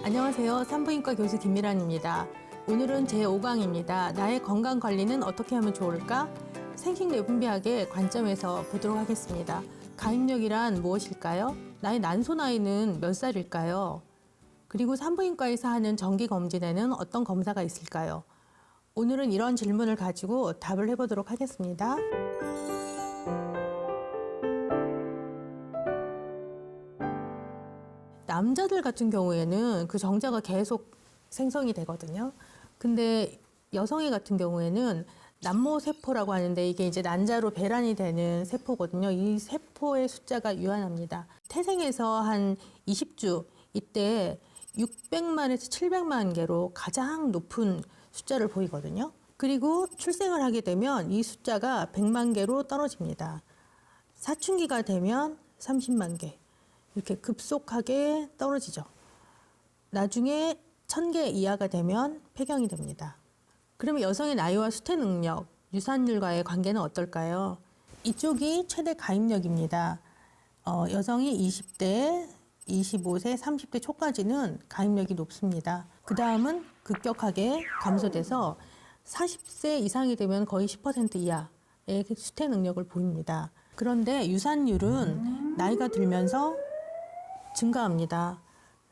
안녕하세요. 산부인과 교수 김미란입니다. 오늘은 제5강입니다. 나의 건강 관리는 어떻게 하면 좋을까? 생식내분비학의 관점에서 보도록 하겠습니다. 가임력이란 무엇일까요? 나의 난소 나이는 몇 살일까요? 그리고 산부인과에서 하는 정기검진에는 어떤 검사가 있을까요? 오늘은 이런 질문을 가지고 답을 해보도록 하겠습니다. 남자들 같은 경우에는 그 정자가 계속 생성이 되거든요. 근데 여성애 같은 경우에는 남모세포라고 하는데 이게 이제 난자로 배란이 되는 세포거든요. 이 세포의 숫자가 유한합니다. 태생에서 한 20주 이때 600만에서 700만 개로 가장 높은 숫자를 보이거든요. 그리고 출생을 하게 되면 이 숫자가 100만 개로 떨어집니다. 사춘기가 되면 30만 개. 이렇게 급속하게 떨어지죠. 나중에 1000개 이하가 되면 폐경이 됩니다. 그러면 여성의 나이와 수태 능력, 유산율과의 관계는 어떨까요? 이쪽이 최대 가임력입니다. 여성이 20대, 25세, 30대 초까지는 가임력이 높습니다. 그 다음은 급격하게 감소돼서 40세 이상이 되면 거의 10% 이하의 수태 능력을 보입니다. 그런데 유산율은 나이가 들면서 증가합니다.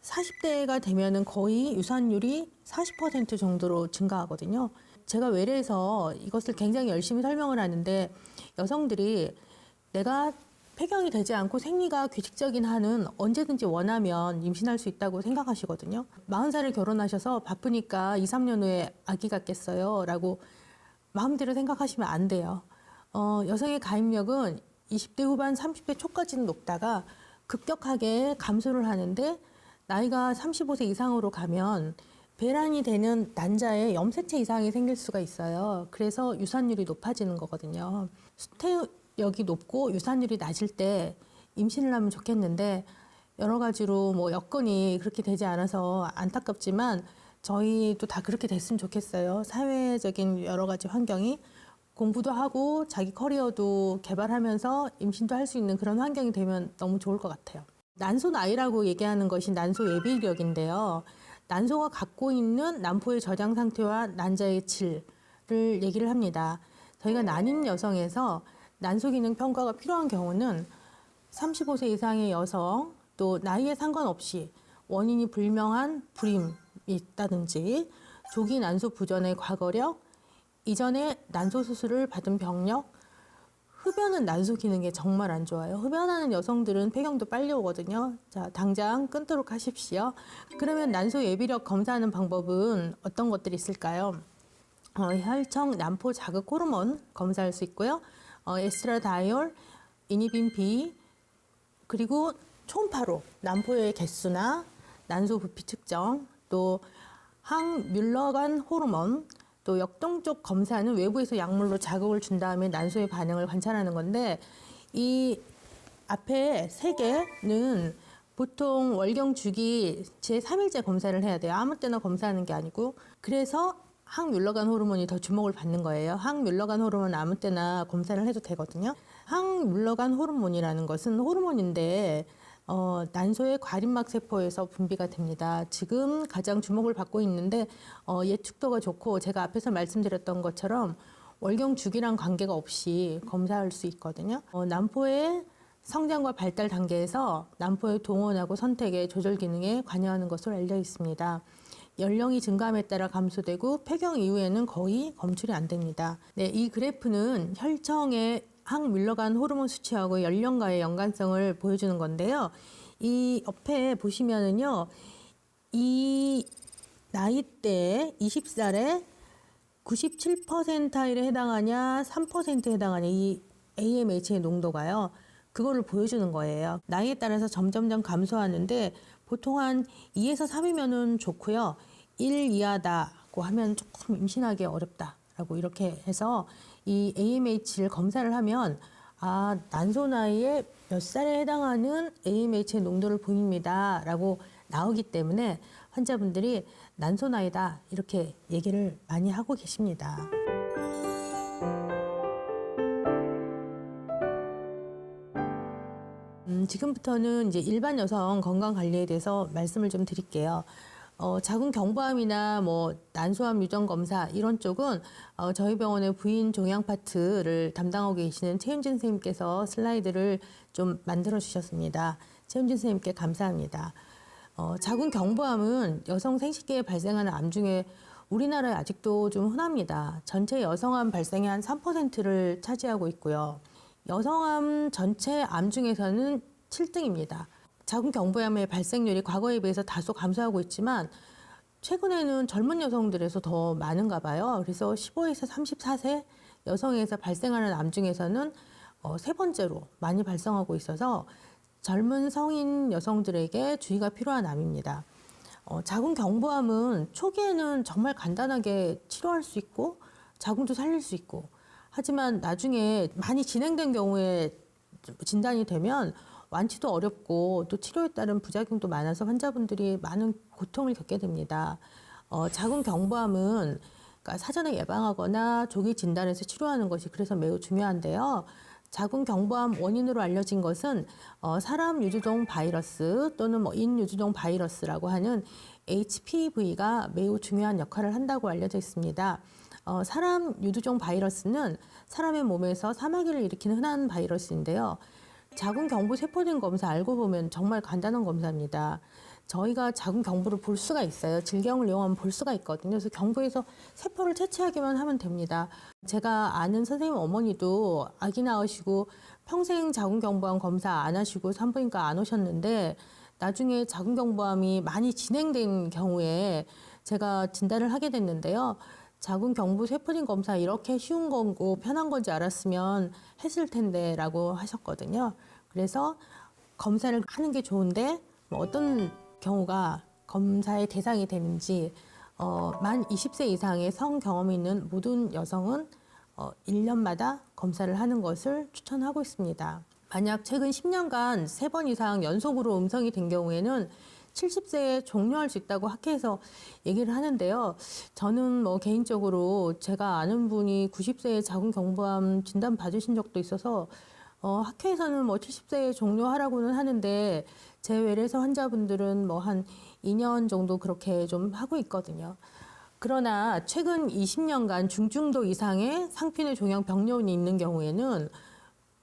40대가 되면은 거의 유산율이 40% 정도로 증가하거든요. 제가 외래에서 이것을 굉장히 열심히 설명을 하는데 여성들이 내가 폐경이 되지 않고 생리가 규칙적인 한은 언제든지 원하면 임신할 수 있다고 생각하시거든요. 40살에 결혼하셔서 바쁘니까 2, 3년 후에 아기 갖겠어요 라고 마음대로 생각하시면 안 돼요. 여성의 가임력은 20대 후반, 30대 초까지는 높다가 급격하게 감소를 하는데 나이가 35세 이상으로 가면 배란이 되는 난자에 염색체 이상이 생길 수가 있어요. 그래서 유산율이 높아지는 거거든요. 수태력이 높고 유산율이 낮을 때 임신을 하면 좋겠는데 여러 가지로 뭐 여건이 그렇게 되지 않아서 안타깝지만 저희도 다 그렇게 됐으면 좋겠어요. 사회적인 여러 가지 환경이 공부도 하고 자기 커리어도 개발하면서 임신도 할 수 있는 그런 환경이 되면 너무 좋을 것 같아요. 난소 나이라고 얘기하는 것이 난소 예비력인데요. 난소가 갖고 있는 난포의 저장 상태와 난자의 질을 얘기를 합니다. 저희가 난임 여성에서 난소 기능 평가가 필요한 경우는 35세 이상의 여성, 또 나이에 상관없이 원인이 불명한 불임이 있다든지 조기 난소 부전의 과거력, 이전에 난소 수술을 받은 병력, 흡연은 난소 기능에 정말 안 좋아요. 흡연하는 여성들은 폐경도 빨리 오거든요. 자, 당장 끊도록 하십시오. 그러면 난소 예비력 검사하는 방법은 어떤 것들이 있을까요? 혈청 난포 자극 호르몬 검사할 수 있고요. 에스트라다이올, 이니빈 B, 그리고 초음파로 난포의 개수나 난소 부피 측정, 또 항뮬러간 호르몬, 또 역동적 검사는 외부에서 약물로 자극을 준 다음에 난소의 반응을 관찰하는 건데 이 앞에 세 개는 보통 월경 주기 제3일째 검사를 해야 돼요. 아무 때나 검사하는 게 아니고. 그래서 항뮬러간 호르몬이 더 주목을 받는 거예요. 항뮬러간 호르몬은 아무 때나 검사를 해도 되거든요. 항뮬러간 호르몬이라는 것은 호르몬인데 난소의 과립막 세포에서 분비가 됩니다. 지금 가장 주목을 받고 있는데 예측도가 좋고 제가 앞에서 말씀드렸던 것처럼 월경 주기랑 관계가 없이 검사할 수 있거든요. 난포의 성장과 발달 단계에서 난포의 동원하고 선택의 조절 기능에 관여하는 것으로 알려 있습니다. 연령이 증가함에 따라 감소되고 폐경 이후에는 거의 검출이 안 됩니다. 네, 이 그래프는 혈청의 항뮬러간 호르몬 수치하고 연령과의 연관성을 보여주는 건데요. 이 옆에 보시면은요, 이 나이대 20살에 97%에 해당하냐, 3%에 해당하냐, 이 AMH의 농도가요. 그거를 보여주는 거예요. 나이에 따라서 점점점 감소하는데 보통 한 2에서 3이면은 좋고요. 1 이하다고 하면 조금 임신하기 어렵다라고 이렇게 해서 이 AMH를 검사를 하면 난소 나이에 몇 살에 해당하는 AMH의 농도를 보입니다 라고 나오기 때문에 환자분들이 난소 나이다 이렇게 얘기를 많이 하고 계십니다. 지금부터는 이제 일반 여성 건강 관리에 대해서 말씀을 좀 드릴게요. 자궁 경부암이나 뭐 난소암 유전 검사 이런 쪽은 저희 병원의 부인 종양 파트를 담당하고 계시는 최윤진 선생님께서 슬라이드를 좀 만들어 주셨습니다. 최윤진 선생님께 감사합니다. 자궁 경부암은 여성 생식기에 발생하는 암 중에 우리나라에 아직도 좀 흔합니다. 전체 여성암 발생의 한 3%를 차지하고 있고요. 여성암 전체 암 중에서는 7등입니다. 자궁 경부암의 발생률이 과거에 비해서 다소 감소하고 있지만 최근에는 젊은 여성들에서 더 많은가 봐요. 그래서 15에서 34세 여성에서 발생하는 암 중에서는 세 번째로 많이 발생하고 있어서 젊은 성인 여성들에게 주의가 필요한 암입니다. 자궁 경부암은 초기에는 정말 간단하게 치료할 수 있고 자궁도 살릴 수 있고 하지만 나중에 많이 진행된 경우에 진단이 되면 완치도 어렵고 또 치료에 따른 부작용도 많아서 환자분들이 많은 고통을 겪게 됩니다. 자궁 경부암은 그러니까 사전에 예방하거나 조기 진단해서 치료하는 것이 그래서 매우 중요한데요. 자궁 경부암 원인으로 알려진 것은 사람 유두종 바이러스 또는 뭐 인유두종 바이러스라고 하는 HPV가 매우 중요한 역할을 한다고 알려져 있습니다. 사람 유두종 바이러스는 사람의 몸에서 사마귀를 일으키는 흔한 바이러스인데요. 자궁 경부 세포진 검사 알고 보면 정말 간단한 검사입니다. 저희가 자궁 경부를 볼 수가 있어요. 질경을 이용하면 볼 수가 있거든요. 그래서 경부에서 세포를 채취하기만 하면 됩니다. 제가 아는 선생님 어머니도 아기 낳으시고 평생 자궁 경부암 검사 안 하시고 산부인과 안 오셨는데 나중에 자궁 경부암이 많이 진행된 경우에 제가 진단을 하게 됐는데요. 자궁 경부 세포진 검사 이렇게 쉬운 거고 편한 건지 알았으면 했을 텐데 라고 하셨거든요. 그래서 검사를 하는 게 좋은데 뭐 어떤 경우가 검사의 대상이 되는지 만 20세 이상의 성 경험이 있는 모든 여성은 1년마다 검사를 하는 것을 추천하고 있습니다. 만약 최근 10년간 3번 이상 연속으로 음성이 된 경우에는 70세에 종료할 수 있다고 학회에서 얘기를 하는데요. 저는 뭐 개인적으로 제가 아는 분이 90세에 자궁 경부암 진단 받으신 적도 있어서 학회에서는 뭐 70세에 종료하라고는 하는데 제 외래에서 환자분들은 뭐 한 2년 정도 그렇게 좀 하고 있거든요. 그러나 최근 20년간 중증도 이상의 상피뇌 종양 병력이 있는 경우에는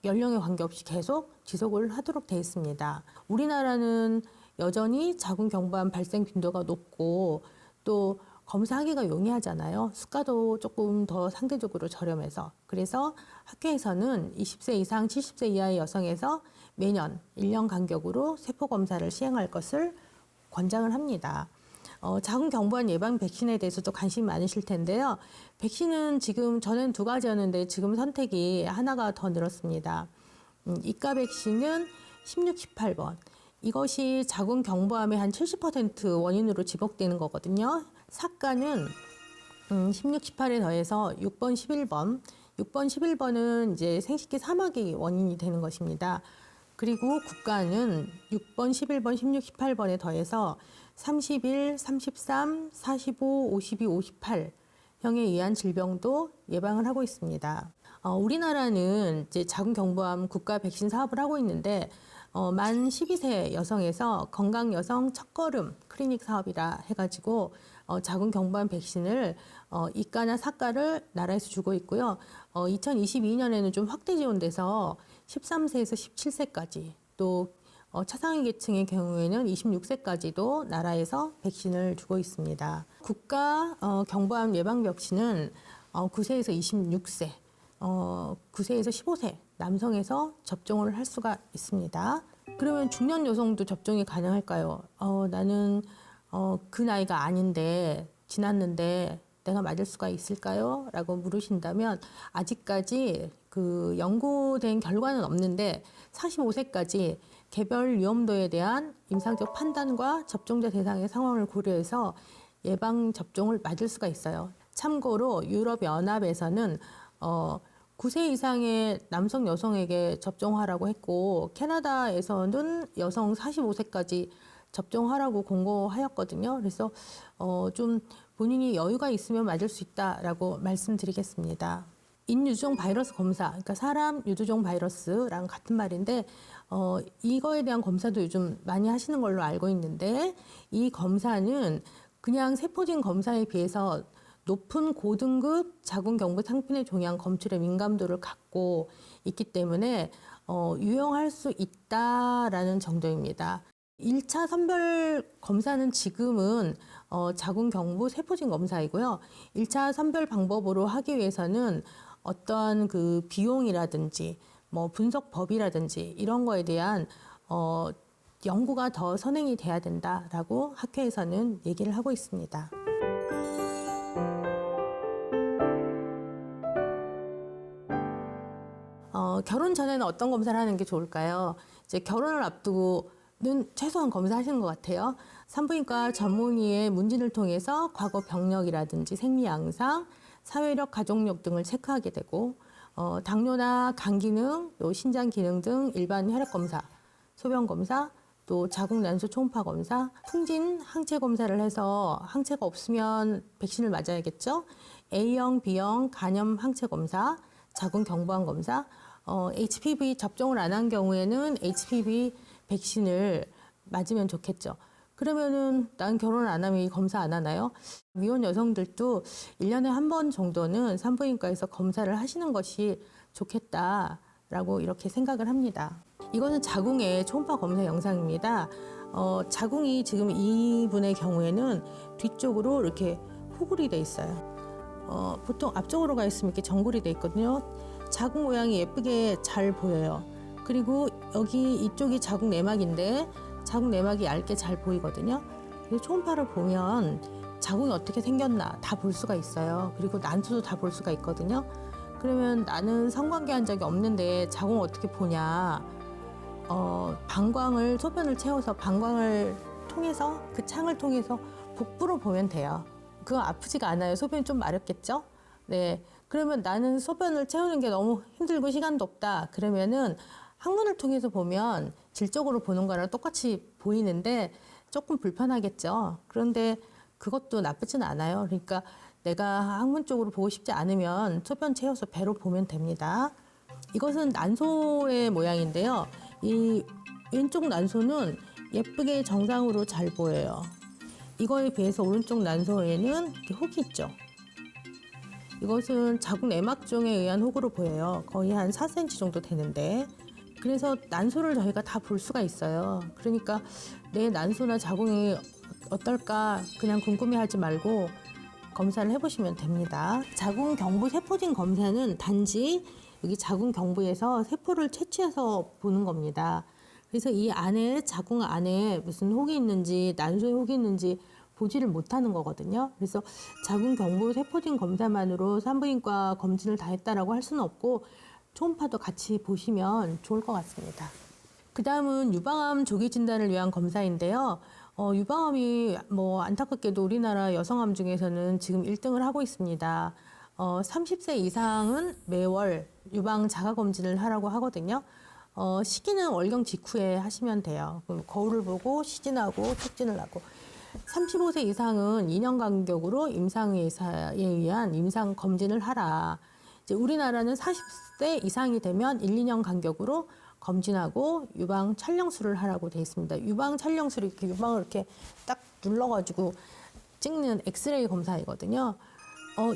연령에 관계없이 계속 지속을 하도록 되어 있습니다. 우리나라는 여전히 자궁 경부암 발생 빈도가 높고 또 검사하기가 용이하잖아요. 수가도 조금 더 상대적으로 저렴해서. 그래서 학회에서는 20세 이상 70세 이하의 여성에서 매년 1년 간격으로 세포 검사를 시행할 것을 권장을 합니다. 자궁 경부암 예방 백신에 대해서도 관심이 많으실 텐데요. 백신은 지금 전엔 2가지였는데 지금 선택이 하나가 더 늘었습니다. 이가 백신은 16, 18번. 이것이 자궁 경부암의 한 70% 원인으로 지목되는 거거든요. 사가는 16, 18에 더해서 6번, 11번. 6번, 11번은 이제 생식기 사막이 원인이 되는 것입니다. 그리고 국가는 6번, 11번, 16, 18번에 더해서 31, 33, 45, 52, 58 형에 의한 질병도 예방을 하고 있습니다. 우리나라는 이제 자궁 경부암 국가 백신 사업을 하고 있는데 만 12세 여성에서 건강 여성 첫걸음 클리닉 사업이라 해가지고 자궁 경부암 백신을 이가나 사가를 나라에서 주고 있고요. 2022년에는 좀 확대 지원돼서 13세에서 17세까지 또 차상위 계층의 경우에는 26세까지도 나라에서 백신을 주고 있습니다. 국가 경부암 예방 백신은 9세에서 26세, 9세에서 15세 남성에서 접종을 할 수가 있습니다. 그러면 중년 여성도 접종이 가능할까요? 나는 그 나이가 아닌데 지났는데 내가 맞을 수가 있을까요? 라고 물으신다면 아직까지 그 연구된 결과는 없는데 45세까지 개별 위험도에 대한 임상적 판단과 접종자 대상의 상황을 고려해서 예방 접종을 맞을 수가 있어요. 참고로 유럽연합에서는 9세 이상의 남성 여성에게 접종하라고 했고 캐나다에서는 여성 45세까지 접종하라고 공고하였거든요. 그래서 좀 본인이 여유가 있으면 맞을 수 있다라고 말씀드리겠습니다. 인유두종 바이러스 검사, 그러니까 사람 유두종 바이러스랑 같은 말인데 이거에 대한 검사도 요즘 많이 하시는 걸로 알고 있는데 이 검사는 그냥 세포진 검사에 비해서 높은 고등급 자궁경부 상편의 종양 검출의 민감도를 갖고 있기 때문에 유용할 수 있다라는 정도입니다. 1차 선별 검사는 지금은 자궁경부 세포진 검사이고요. 1차 선별 방법으로 하기 위해서는 어떠한 그 비용이라든지 뭐 분석법이라든지 이런 거에 대한 연구가 더 선행이 돼야 된다라고 학회에서는 얘기를 하고 있습니다. 결혼 전에는 어떤 검사를 하는 게 좋을까요? 이제 결혼을 앞두고는 최소한 검사하시는 것 같아요. 산부인과 전문의의 문진을 통해서 과거 병력이라든지 생리 양상, 사회력, 가족력 등을 체크하게 되고 당뇨나 간 기능, 또 신장 기능 등 일반 혈액 검사, 소변 검사, 또 자궁 난소 초음파 검사, 풍진 항체 검사를 해서 항체가 없으면 백신을 맞아야겠죠. A형, B형 간염 항체 검사, 자궁 경부암 검사, HPV 접종을 안 한 경우에는 HPV 백신을 맞으면 좋겠죠. 그러면은 난 결혼 안 하면 이 검사 안 하나요? 미혼 여성들도 1년에 한 번 정도는 산부인과에서 검사를 하시는 것이 좋겠다라고 이렇게 생각을 합니다. 이거는 자궁의 초음파 검사 영상입니다. 자궁이 지금 이분의 경우에는 뒤쪽으로 이렇게 후굴이 돼 있어요. 보통 앞쪽으로 가 있으면 이렇게 정굴이 돼 있거든요. 자궁 모양이 예쁘게 잘 보여요. 그리고 여기 이쪽이 자궁 내막인데 자궁 내막이 얇게 잘 보이거든요. 그래서 초음파를 보면 자궁이 어떻게 생겼나 다 볼 수가 있어요. 그리고 난소도 다 볼 수가 있거든요. 그러면 나는 성관계한 적이 없는데 자궁 어떻게 보냐? 방광을 소변을 채워서 방광을 통해서 그 창을 통해서 복부로 보면 돼요. 그거 아프지가 않아요. 소변이 좀 마렵겠죠? 네. 그러면 나는 소변을 채우는 게 너무 힘들고 시간도 없다. 그러면은 항문을 통해서 보면 질적으로 보는 거랑 똑같이 보이는데 조금 불편하겠죠. 그런데 그것도 나쁘진 않아요. 그러니까 내가 항문 쪽으로 보고 싶지 않으면 소변 채워서 배로 보면 됩니다. 이것은 난소의 모양인데요. 이 왼쪽 난소는 예쁘게 정상으로 잘 보여요. 이거에 비해서 오른쪽 난소에는 이렇게 혹이 있죠. 이것은 자궁 내막종에 의한 혹으로 보여요. 거의 한 4cm 정도 되는데. 그래서 난소를 저희가 다 볼 수가 있어요. 그러니까 내 난소나 자궁이 어떨까 그냥 궁금해하지 말고 검사를 해보시면 됩니다. 자궁 경부 세포진 검사는 단지 여기 자궁 경부에서 세포를 채취해서 보는 겁니다. 그래서 이 안에 자궁 안에 무슨 혹이 있는지 난소에 혹이 있는지 보지를 못하는 거거든요. 그래서 자궁 경부 세포진 검사만으로 산부인과 검진을 다 했다라고 할 수는 없고 초음파도 같이 보시면 좋을 것 같습니다. 그 다음은 유방암 조기 진단을 위한 검사인데요. 유방암이 안타깝게도 우리나라 여성암 중에서는 지금 1등을 하고 있습니다. 30세 이상은 매월 유방 자가검진을 하라고 하거든요. 시기는 월경 직후에 하시면 돼요. 그럼 거울을 보고 시진하고 촉진을 하고 35세 이상은 2년 간격으로 임상의사에 의한 임상 검진을 하라. 이제 우리나라는 40세 이상이 되면 1, 2년 간격으로 검진하고 유방 촬영술을 하라고 돼 있습니다. 유방 촬영술이 이렇게 유방을 이렇게 딱 눌러가지고 찍는 엑스레이 검사이거든요.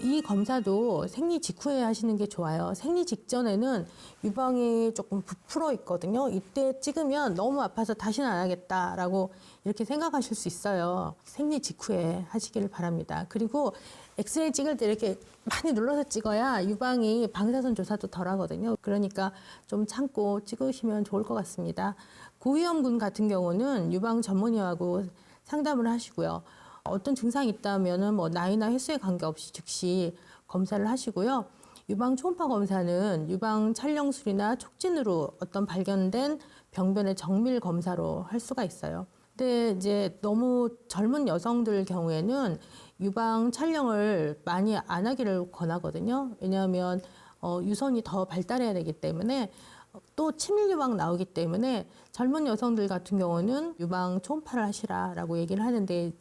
이 검사도 생리 직후에 하시는 게 좋아요. 생리 직전에는 유방이 조금 부풀어 있거든요. 이때 찍으면 너무 아파서 다시는 안 하겠다라고 이렇게 생각하실 수 있어요. 생리 직후에 하시기를 바랍니다. 그리고 엑스레이 찍을 때 이렇게 많이 눌러서 찍어야 유방이 방사선 조사도 덜 하거든요. 그러니까 좀 참고 찍으시면 좋을 것 같습니다. 고위험군 같은 경우는 유방 전문의하고 상담을 하시고요. 어떤 증상이 있다면은 나이나 횟수에 관계없이 즉시 검사를 하시고요. 유방 초음파 검사는 유방 촬영술이나 촉진으로 어떤 발견된 병변의 정밀 검사로 할 수가 있어요. 근데 이제 너무 젊은 여성들 경우에는 유방 촬영을 많이 안 하기를 권하거든요. 왜냐하면 유선이 더 발달해야 되기 때문에 또 치밀 유방 나오기 때문에 젊은 여성들 같은 경우는 유방 초음파를 하시라라고 얘기를 하는데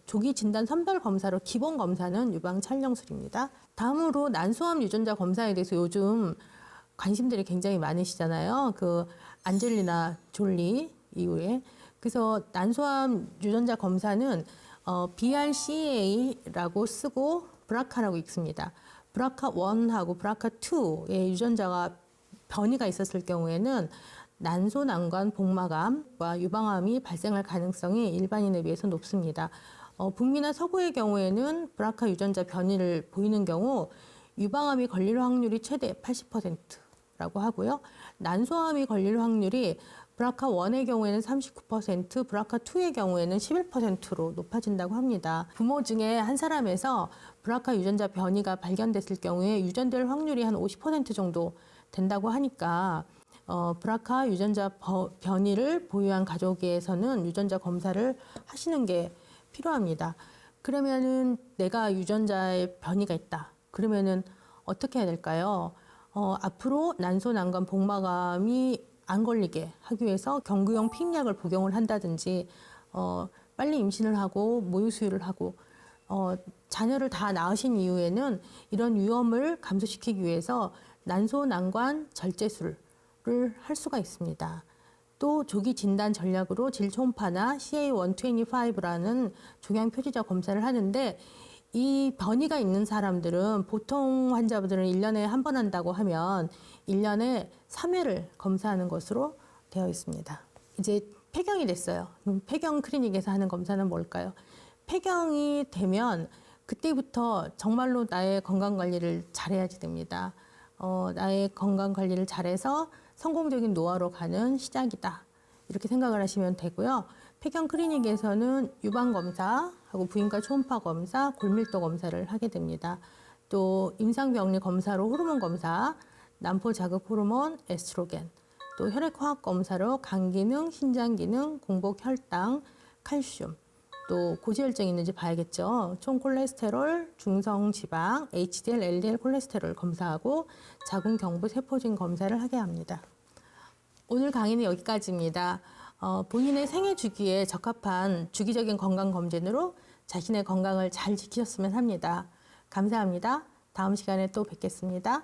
조기 진단 선별 검사로 기본 검사는 유방 촬영술입니다. 다음으로 난소암 유전자 검사에 대해서 요즘 관심들이 굉장히 많으시잖아요. 그 안젤리나 졸리 이후에. 그래서 난소암 유전자 검사는 BRCA라고 쓰고 브라카라고 읽습니다. BRCA1하고 BRCA2의 유전자가 변이가 있었을 경우에는 난소, 난관, 복막암과 유방암이 발생할 가능성이 일반인에 비해서 높습니다. 북미나 서구의 경우에는 브라카 유전자 변이를 보이는 경우 유방암이 걸릴 확률이 최대 80%라고 하고요. 난소암이 걸릴 확률이 BRCA1의 경우에는 39%, BRCA2의 경우에는 11%로 높아진다고 합니다. 부모 중에 한 사람에서 BRCA 유전자 변이가 발견됐을 경우에 유전될 확률이 한 50% 정도 된다고 하니까 BRCA 유전자 변이를 보유한 가족에서는 유전자 검사를 하시는 게 필요합니다. 그러면은 내가 유전자의 변이가 있다. 그러면은 어떻게 해야 될까요? 앞으로 난소, 난관, 복막암이 안 걸리게 하기 위해서 경구용 피임약을 복용을 한다든지 빨리 임신을 하고 모유 수유를 하고 자녀를 다 낳으신 이후에는 이런 위험을 감소시키기 위해서 난소, 난관 절제술을 할 수가 있습니다. 또 조기 진단 전략으로 질초음파나 CA125라는 종양 표지자 검사를 하는데 이 변이가 있는 사람들은 보통 환자분들은 1년에 한 번 한다고 하면 1년에 3회를 검사하는 것으로 되어 있습니다. 이제 폐경이 됐어요. 그럼 폐경 클리닉에서 하는 검사는 뭘까요? 폐경이 되면 그때부터 정말로 나의 건강관리를 잘해야지 됩니다. 나의 건강관리를 잘해서 성공적인 노화로 가는 시작이다. 이렇게 생각을 하시면 되고요. 폐경 클리닉에서는 유방검사하고 부인과 초음파 검사, 골밀도 검사를 하게 됩니다. 또 임상병리 검사로 호르몬 검사, 난포 자극 호르몬, 에스트로겐, 또 혈액화학 검사로 간 기능, 신장 기능, 공복 혈당, 칼슘, 또 고지혈증이 있는지 봐야겠죠. 총 콜레스테롤, 중성 지방, HDL, LDL 콜레스테롤 검사하고 자궁 경부 세포진 검사를 하게 합니다. 오늘 강의는 여기까지입니다. 본인의 생애 주기에 적합한 주기적인 건강검진으로 자신의 건강을 잘 지키셨으면 합니다. 감사합니다. 다음 시간에 또 뵙겠습니다.